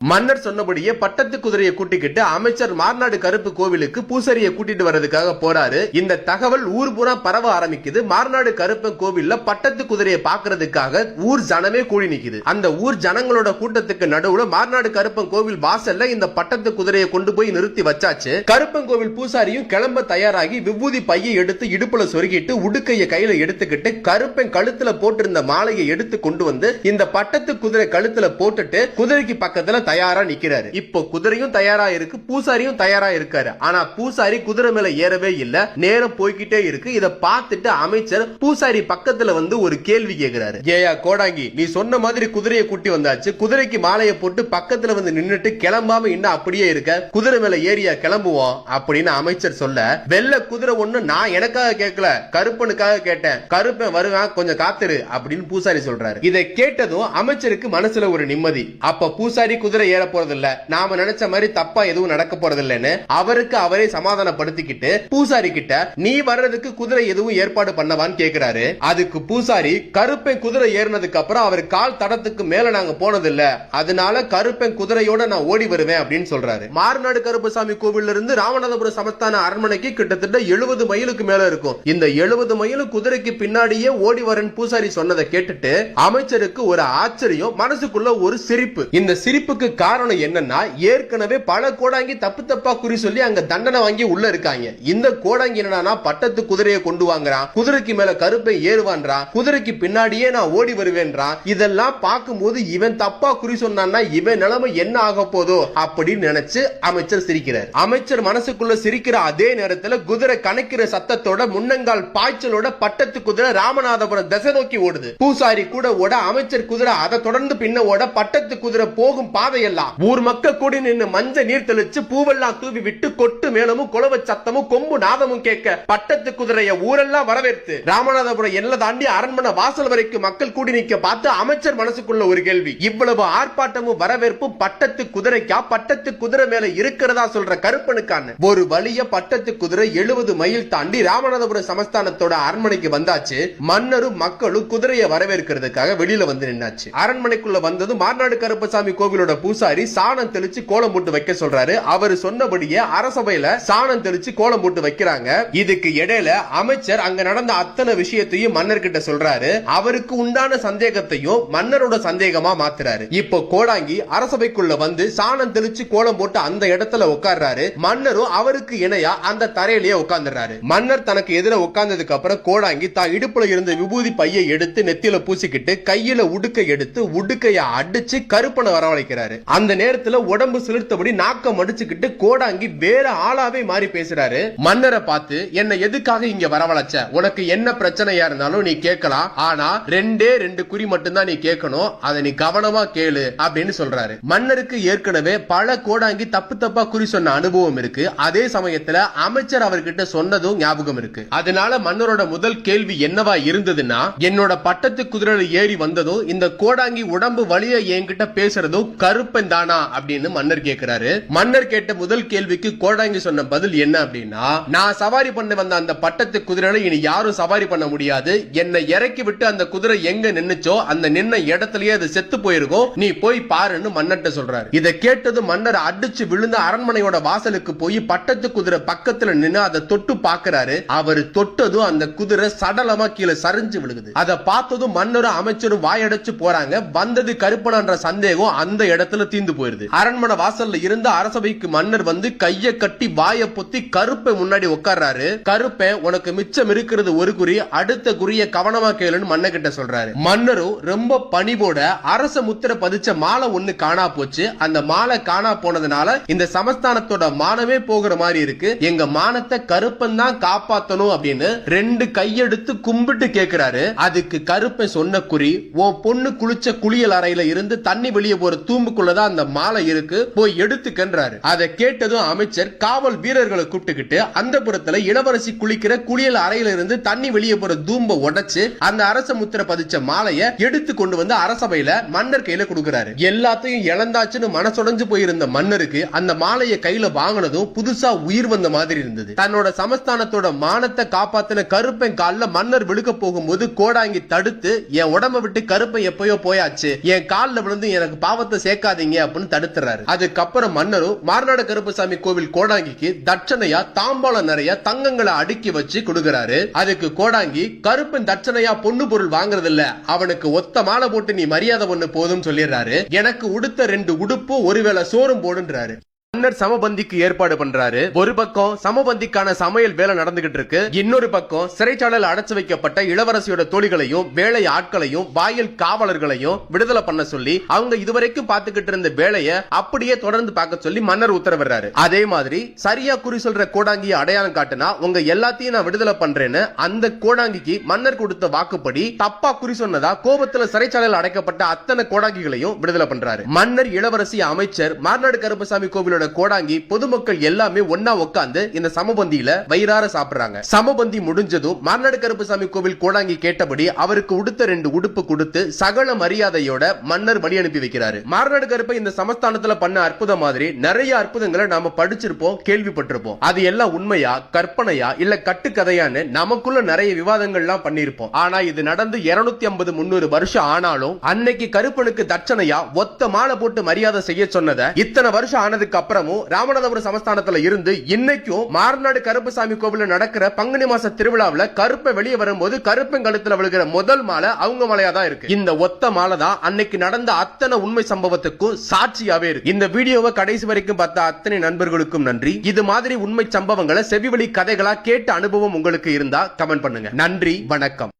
மன்னர் சொன்னபடியே பட்டத்து குதிரையை கூட்டிக்கிட்டு அமைச்சர் மார்நாடு கருப்பு கோவிலுக்கு பூசாரியை கூட்டிட்டு வர்றதுக்காக போறாரு. இந்த தகவல் ஊர் பூரா பரவ ஆரம்பிக்குது. மார்நாடு கருப்பன் கோவில்ல பட்டத்து குதிரையை பாக்குறதுக்காக ஊர் ஜனமே கூடி நிக்குது. அந்த ஊர் ஜனங்களோட கூட்டத்துக்கு நடுவுல மார்நாடு கருப்பன் கோவில் வாசல்ல இந்த பட்டத்து குதிரையை கொண்டு போய் நிறுத்தி வச்சாச்சு. கருப்பன் கோவில் பூசாரியும் கிளம்ப தயாராகி விபூதி பையை எடுத்து இடுப்புல சொருகிட்டு உடுக்கைய கையில எடுத்துக்கிட்டு கருப்பன் கழுத்துல போட்டிருந்த மாலையை எடுத்து கொண்டு வந்து இந்த பட்டத்து குதிரை கழுத்துல போட்டுட்டு குதிரைக்கு பக்கத்துல தயாரா நிக்கிறாரு. இப்போ குதிரையும் தயாரா இருக்கு, பூசாரியும் தயாரா இருக்காரு. ஆனா பூசாரி குதிரை மேல ஏறவே இல்ல, நேரம் போய்கிட்டே இருக்கு. இத பார்த்துட்டு அமைச்சர் பூசாரி பக்கத்துல வந்து ஒரு கேள்வி கேட்கிறாரு. ஏயா கோடாங்கி, நீ சொன்ன மாதிரி குதிரையை கூட்டி வந்தாச்சு, குதிரைக்கு மாலையை போட்டு பக்கத்துல வந்து நின்னுட்டு கிளம்பாம இன்னும் அப்படியே இருக்க, குதிரை மேல ஏறியா கிளம்புவோம் அப்படின்னு அமைச்சர் சொல்ல, வெள்ள குதிரை ஒண்ணு நான் எனக்காக கேட்கல, கருப்பனுக்காக கேட்டேன், கருப்பன் வருவான் கொஞ்சம் காத்துரு அப்படின்னு பூசாரி சொல்றாரு. இதை கேட்டதும் அமைச்சருக்கு மனசுல ஒரு நிம்மதி. அப்ப பூசாரி குதிரை ஏற போறது இல்ல, நாம நினைச்ச மாதிரி தப்பா எதுவும் நடக்க போறது இல்லன்னு அவருக்கு அவரே சமாதானப்படுத்திக்கிட்டு பூசாரி கிட்ட நீ வர்றதுக்கு குதிரை எதுவும் ஏற்பாடு பண்ணவான்னு கேக்குறாரு. அதுக்கு பூசாரி கருப்பன் குதிரை ஏறினதுக்கு அப்புறம் அவர் கால் தடத்துக்கு மேல நாங்க போனது இல்ல, அதனால கருப்பன் குதிரையோட நான் ஓடி வருவேன் அப்படின்னு சொல்றாரு. மார்நாடு கருப்பசாமி கோவில்ல இருந்து ராமநாதபுரம் சமஸ்தான அரண்மனைக்கு கிட்டத்தட்ட 70 மைலுக்கு மேல இருக்கும். இந்த 70 மைல் குதிரைக்கு பின்னாடியே ஓடி வரேன் பூசாரி சொன்னதை கேட்டுட்டு அமைச்சருக்கு ஒரு ஆச்சரியம், மனசுக்குள்ள ஒரு சிரிப்பு. இந்த சிரிப்புக்கு காரணம் என்னன்னா, ஏற்கனவே பல கோடாங்கி தப்பு தப்பா குறி சொல்லி அங்க தண்டனை வாங்கி உள்ள இருக்காங்க. இந்த கோடாங்கி என்னன்னா பட்டத்து குதிரையை கொண்டு வாங்குறான், குதிரைக்கு மேல கருப்பை ஏறுவான்றான், குதிரைக்கு பின்னாடியே நான் ஓடி வருவேன்றான். இதெல்லாம் பார்க்கும்போது இவன் தப்பா குறி சொன்னான்னா இவன் நிலைமை என்ன ஆக போதோ அப்படின்னு நினைச்சு அமைச்சர் சிரிக்கிறார். அமைச்சர் மனசுக்குள்ள சிரிக்கிற அதே நேரத்தில் குதிரை கணக்கிற சத்தத்தோட முன்னங்கால் பாய்ச்சலோட பட்டத்து குதிரை ராமநாதபுரம் திசை நோக்கி ஓடுது. பூசாரி கூட ஓட, அமைச்சர் குதிரை அதை தொடர்ந்து பின்ன ஓட, பட்டத்து குதிரை போகும் பாதையெல்லாம் ஊர் மக்கள் கூடி நின்று மஞ்சள் நீர் தெளிச்சு பூவெல்லாம் தூவி விட்டு கொட்டு மேளமும் குலவ சத்தமும் கொம்பு நாதமும் கேட்க பட்டத்து குதிரைய ஊரெல்லாம் வரவேற்று ராமநாதபுரம் எல்லை தாண்டி அரண்மனை வாசல் வரைக்கும் மக்கள் கூடி நிக்க பார்த்து அமைச்சர் மனசுக்குள்ள ஒரு கேள்வி, இவ்வளவு ஆர்ப்பாட்டமும் வரவேற்பும் பட்டத்து குதிரைக்கா, பட்டத்து குதிரை மேல இருக்கிறதா சொல்ற கருப்பனுக்கான ஒரு வழிய பட்டத்து குதிரை 70 மைல் தாண்டி ராமநாதபுரம் சமஸ்தானத்தோட அரண்மனைக்கு வந்தாச்சு. மன்னரும் மக்களும் குதிரையை வரவேற்கிறதுக்காக வெளியில வந்து நின்னாச்சு. அரண்மனைக்குள்ள வந்தது மார்நாடு கருப்பசாமி கோவிலோட பூசாரி சாணம் தெளிச்சு கோலம் போட்டு வைக்க சொல்றாரு. அவர் சொன்னபடியே அரசபையில சாணம் தெளிச்சு கோலம் போட்டு வைக்கிறாங்க. இதுக்கு இடையில அமைச்சர் அங்க நடந்த அத்தனை விஷயத்தையும் மன்னர் கிட்ட சொல்றாரு. அவருக்கு உண்டான சந்தேகத்தையும் மன்னரோட சந்தேகமா மாத்துறாரு. இப்போ கோடாங்கி அரசபைக்குள்ள வந்து சாணம் தெளிச்சு கோலம் போட்டு அந்த இடத்துல உட்கார்றாரு. மன்னரும் அவருக்கு இணையா அந்த தரையிலேயே உட்கார்ந்துறாரு. மன்னர் தனக்கு எதிர உட்கார்ந்ததுக்கு அப்புறம் கோடாங்கி தான் இடுப்புல இருந்த விபூதி பையை எடுத்து நெத்தியில பூசிக்கிட்டு கையில உடுக்கை எடுத்து உடுக்கைய அடிச்சு கருப்பனை வரவழைக்கிறாரு. அந்த நேரத்துல உடம்பு சிலிர்த்தபடி நாக்க மடிச்சுக்கிட்டு கோடாங்கி வேற ஆளாவே மாறி பேசுறாரு. மன்னரை பார்த்து என்ன எதுக்காக இங்க வரவழைச்ச, உனக்கு என்ன பிரச்சனையா இருந்தாலும் நீ கேட்கலாம், ஆனா 2 குறி மட்டும்தான் நீ கேட்கணும், அதை நீ கவனமா கேளு அப்படின்னு சொல்றாரு. மன்னருக்கு ஏற்கனவே பல கோடாங்கி தப்பு தப்பா குறி சொன்ன அனுபவம் இருக்கு. அதே சமயத்துல அமைச்சர் அவர்கிட்ட சொன்னதும் ஞாபகம் இருக்கு. அதனால மன்னரோட முதல் கேள்வி என்னவா இருந்ததுன்னா, என்னோட பட்டத்து குதிரையில ஏறி வந்ததும் இந்த கோடாங்கி உடம்பு வழிய என்கிட்ட பேசுறதும் கருப்பன் தானா அப்படின்னு மன்னர் கேட்கிறாரு. மன்னர் கேட்ட முதல் கேள்விக்கு கோடாங்கி சொன்ன பதில் என்ன அப்படின்னா, நான் சவாரி பண்ண வந்த அந்த பட்டத்து குதிரையில இனி யாரும் சவாரி பண்ண முடியாது, என்னை இறக்கி விட்டு அந்த குதிரை எங்க நின்னுச்சோ அந்த நின்ன இடத்திலேயே அது செத்து போயிருக்கும், நீ போய் பாருன்னு மன்னர்ட்ட சொல்றாரு. இதை கேட்டது மன்னர் அடிச்சு விழுந்த அரண்மனையோட வாசலுக்கு போய் பட்டத்து குதிரை பக்கத்துல நின்று அதை தொட்டு பாக்குறாரு. அவர் தொட்டதும் அந்த குதிரை சடலமா கீழே சரிஞ்சு விழுகுது. அதை பார்த்ததும் மன்னரும் அமைச்சரும் வாயடைச்சு போறாங்க. வந்தது கருப்பனான்ற சந்தேகம் அந்த இடத்துல தீந்து போயிருது. அரண்மனை வாசல்ல இருந்த அரசபைக்கு மன்னர் வந்து கைய கட்டி வாய பொத்தி கருப்பை முன்னாடி உட்கார்றாரு. கருப்பை உனக்கு மிச்சம் இருக்கிறது ஒரு குறி, அடுத்த குறிய கவனமா கேளுன்னு மன்னர் கிட்ட சொல்றாரு. மன்னரும் ரொம்ப பணிவோட அரச முத்திரை பதிச்ச மாலை ஒண்ணு காணா போச்சு. அந்த மாலை காணா போனதுனால இந்த சமஸ்தானத்தோட மானமே போகிற மாதிரி இருக்கு, எங்க மானத்தை கருப்பன் தான் காப்பாத்தணும் அப்படின்னு 2 கையெடுத்து கும்பிட்டு கேட்கிறாரு. அதுக்கு கருப்பை சொன்ன குறி, உன் பொண்ணு குளிச்ச குளியல் அறையில இருந்து தண்ணி வெளியே போற தூம்புக்குள்ளதான் அந்த மாலை இருக்கு, போய் எடுத்துக்கன்றாரு. அதை கேட்டதும் அமைச்சர் காவல் வீரர்களை கூப்பிட்டுக்கிட்டு அந்த புறத்துல இளவரசி குளிக்கிற குளியல் அறையில இருந்து தண்ணி வெளியே போற தூம்ப உடைச்சு அந்த அரச முத்திரை பதிச்ச மாலைய எடுத்து கொண்டு வந்து அரசபையில மன்னர் கையில கொடுக்கிறாரு. எல்லாத்தையும் இழந்தாச்சுன்னு மனசுடைஞ்சு போயிருந்த மன்னருக்கு அந்த மாலையை கையில வாங்கினதும் புதுசா உயிர் வந்த மாதிரி இருந்தது. தன்னோட சமஸ்தானத்தோட மானத்தை காப்பாத்தின கருப்பன் கால்ல மன்னர் விழுக்க போகும்போது கோடாங்கி தடுத்து, என் உடம்ப விட்டு கருப்பை எப்பயோ போயாச்சு, என் கால்ல விழுந்து எனக்கு பாவத்தை சேர்க்க நடக்காதீங்க அப்படின்னு தடுத்துறாரு. அதுக்கப்புறம் மன்னரும் மார்நாடு கருப்பசாமி கோவில் கோடாங்கிக்கு தட்சணையா தாம்பாளம் நிறைய தங்கங்களை அடுக்கி வச்சு கொடுக்கிறாரு. அதுக்கு கோடாங்கி, கருப்பன் தட்சணையா பொண்ணு பொருள் வாங்குறது இல்ல, அவனுக்கு ஒத்த மாலை போட்டு நீ மரியாதை பண்ணு போதும் சொல்லிடுறாரு. எனக்கு உடுத்த 2 உடுப்பு ஒருவேளை சோறும் போடுன்றாரு. மன்னர் சமபந்திக்கு ஏற்பாடு பண்றாரு. ஒரு பக்கம் சமபந்திக்கான சமையல் வேலை நடந்துகிட்டு இருக்கு, இன்னொரு பக்கம் சிறைச்சாலையில் அடைச்சு வைக்கப்பட்ட இளவரசியோட தோழிகளையும் வேலை ஆட்களையும் வாயில் காவலர்களையும் விடுதலை பண்ண சொல்லி அவங்க இதுவரைக்கும் பார்த்துக்கிட்டு இருந்த வேலையை அப்படியே தொடர்ந்து பார்க்க சொல்லி மன்னர் உத்தரவிடுறாரு. அதே மாதிரி சரியா குறி சொல்ற கோடாங்கியை அடையாளம் காட்டினா உங்க எல்லாத்தையும் நான் விடுதலை பண்றேன்னு அந்த கோடாங்கிக்கு மன்னர் கொடுத்த வாக்குப்படி தப்பா குறி சொன்னதா கோபத்துல சிறைச்சாலையில் அடைக்கப்பட்ட அத்தனை கோடாங்கிகளையும் விடுதலை பண்றாரு. மன்னர், இளவரசி, அமைச்சர், மார்நாடு கருப்பசாமி கோவிலோட கோடாங்கி, பொதுமக்கள் எல்லாமே ஒன்னா உட்கார்ந்து இந்த சமபந்தியில வயிறார சாப்பிடுறாங்க. சமபந்தி முடிஞ்சதும் மார்நாடு கருப்பசாமி கோவில் கோடாங்கி கேட்டபடி அவருக்கு உடுத்த 2 உடுப்பு கொடுத்து சகல மரியாதையோட மன்னர் வழி அனுப்பி வைக்கிறாரு. மார்நாடு கருப்பை இந்த சமஸ்தானத்துல பண்ண அற்புதம் மாதிரி நிறைய அற்புதங்களை நாம படிச்சிருப்போம், கேள்விப்பட்டிருப்போம். அது எல்லாம் உண்மையா, கற்பனையா, இல்ல கட்டுக்கதையான்னு நமக்குள்ள நிறைய விவாதங்கள்லாம் பண்ணிருப்போம். ஆனா இது நடந்து 250-300 வருஷம் ஆனாலும் அன்னைக்கு கருப்பனுக்கு தட்சணையா ஒத்த மாலை போட்டு மரியாதை செய்ய சொன்னதை இத்தனை வருஷம் ஆனதுக்கு அப்புறமும் ராமநாதபுரம் சமஸ்தானத்துல இருந்து இன்னைக்கும் மார்நாடு கருப்பசாமி கோவில்ல நடக்கிற பங்குனி மாச திருவிழாவில் கருப்பை வெளியே வரும்போது கருப்பன் கழுத்துல விழுகிற முதல் மாலை அவங்க மாலையா தான் இருக்கு. இந்த ஒத்த மாலை தான் அன்னைக்கு நடந்த அத்தனை உண்மை சம்பவத்துக்கும் சாட்சியாவே இருக்கு. இந்த வீடியோவை கடைசி வரைக்கும் பார்த்த அத்தனை நண்பர்களுக்கும் நன்றி. இது மாதிரி உண்மை சம்பவங்களை செவிவழி கதைகளா கேட்ட அனுபவம் உங்களுக்கு இருந்தா கமெண்ட் பண்ணுங்க. நன்றி, வணக்கம்.